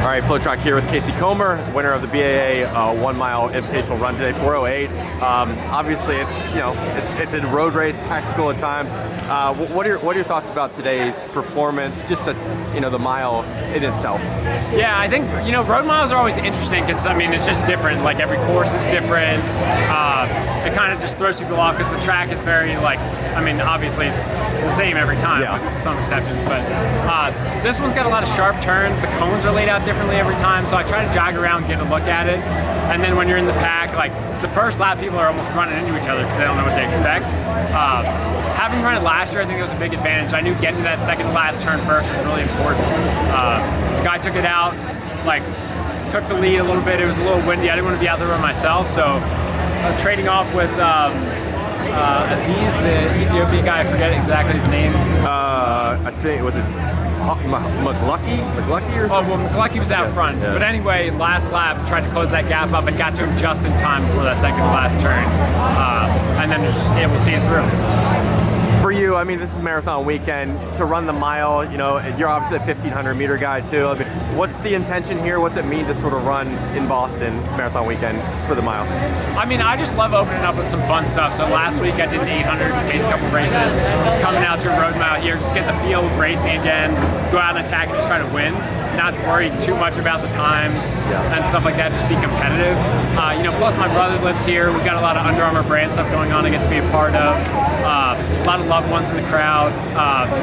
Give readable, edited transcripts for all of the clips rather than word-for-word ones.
All right, FloTrack here with Casey Comer, winner of the B.A.A. 1 mile invitational run today, 4:08. Obviously, it's a road race, tactical at times. What are your thoughts about today's performance? Just the mile in itself. Yeah, I think road miles are always interesting because it's just different. Like every course is different. It kind of just throws people off because the track is very obviously it's the same every time, with some exceptions. But this one's got a lot of sharp turns. The cones are laid out differently every time, so I try to jog around, get a look at it. And then when you're in the pack, like the first lap, people are almost running into each other because they don't know what to expect. Having run it last year, I think it was a big advantage. I knew getting to that second last turn first was really important. The guy took it out, took the lead a little bit. It was a little windy. I didn't want to be out there by myself, so trading off with Aziz, the Ethiopian guy. I forget exactly his name. I think was it McLucky or something? Oh, well, McLucky was out front. Yeah. But anyway, last lap, tried to close that gap up and got to him just in time before that second to last turn. And then just able to see it through. For you, this is marathon weekend. To run the mile, you're obviously a 1,500 meter guy too. What's the intention here? What's it mean to sort of run in Boston marathon weekend for the mile? I just love opening up with some fun stuff. So last week I did an 800, paced a couple races. Coming out to a road mile here, just get the feel of racing again. Go out and attack and just try to win. Not worry too much about the times and stuff like that. Just be competitive. Plus my brother lives here. We've got a lot of Under Armour brand stuff going on I get to be a part of. A lot of loved ones in the crowd,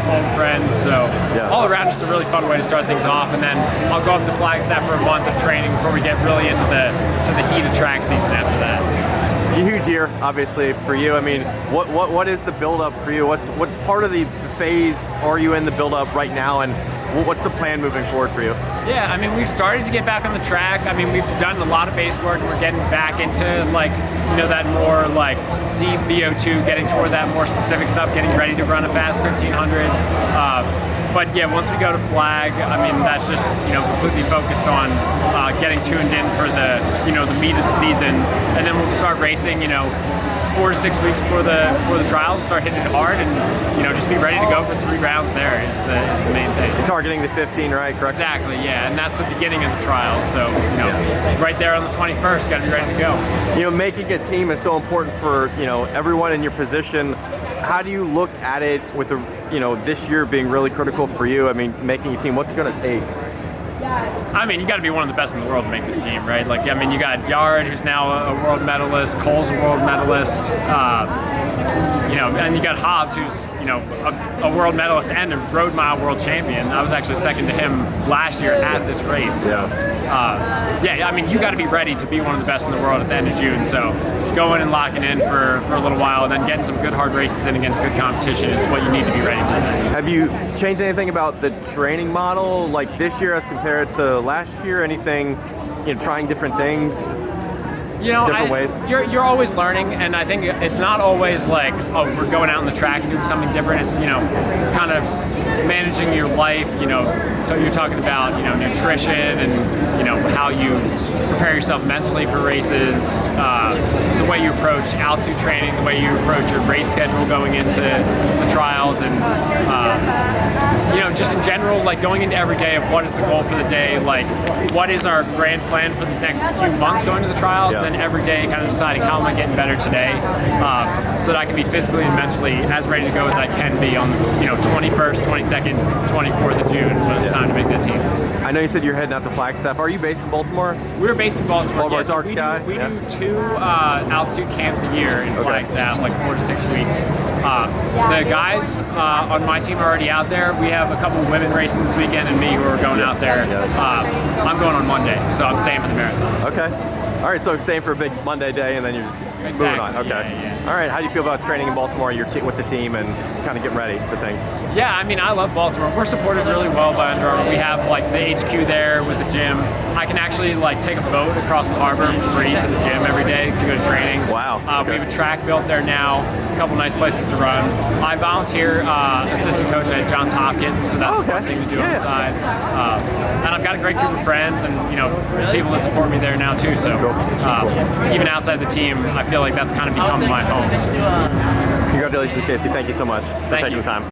old friends. So all around, just a really fun way to start things off. And then I'll go up to Flagstaff for a month of training before we get really into the heat of track season after that. A huge year, obviously, for you. What is the build-up for you? What part of the phase are you in the build-up right now, and what's the plan moving forward for you? Yeah, we've started to get back on the track. We've done a lot of base work, and we're getting back into that more deep VO2, getting toward that more specific stuff, getting ready to run a fast 1,500. But yeah, once we go to Flag, that's just completely focused on getting tuned in for the the meat of the season, and then we'll start racing 4 to 6 weeks before the trials, start hitting it hard, and just be ready to go for 3 rounds. There is the main thing. You're targeting the 15, right? Correct. Exactly. Yeah, and that's the beginning of the trials. So right there on the 21st, got to be ready to go. Making a team is so important for everyone in your position. How do you look at it with the this year being really critical for you? Making a team, what's it going to take? You got to be one of the best in the world to make this team, right? You got Yard, who's now a world medalist. Cole's a world medalist. And you got Hobbs, who's a world medalist and a road mile world champion. I was actually second to him last year at this race. So, you got to be ready to be one of the best in the world at the end of June. So, going and locking in for a little while, and then getting some good hard races in against good competition is what you need to be ready for. Have you changed anything about the training model, this year as compared to last year? Anything, trying different things? Different ways? You're always learning, and I think it's not always we're going out on the track and doing something different. It's, kind of managing your life, so you're talking about, nutrition and, how you prepare yourself mentally for races, the way you approach altitude training, the way you approach your race schedule going into the trials, and, just in general, going into every day of what is the goal for the day, what is our grand plan for these next few months going to the trials, and then every day kind of deciding how am I getting better today, so that I can be physically and mentally as ready to go as I can be on 21st, 22nd, 24th of June when it's time to make that team. I know you said you're heading out to Flagstaff. Are you based in Baltimore? We're based in Baltimore. Baltimore Dark Sky? We do 2 altitude camps a year in Flagstaff, 4 to 6 weeks. The guys on my team are already out there. We have a couple of women racing this weekend and me who are going out there. I'm going on Monday, so I'm staying for the marathon. Okay. All right, so staying for a big Monday day, and then you're just moving on. Okay. Yeah. All right, how do you feel about training in Baltimore, with the team, and kind of getting ready for things? Yeah, I love Baltimore. We're supported really well by Under Armour. We have the HQ there with the gym. I can actually take a boat across the harbor for free to the gym every day to go to training. Wow. We have a track built there now, a couple nice places to run. I volunteer assistant coach at Johns Hopkins, so that's a fun thing to do on the side. And I've got a great group of friends and people that support me there now too. So even outside the team, I feel like that's kind of become my home. Congratulations, Casey. Thank you so much for taking the time.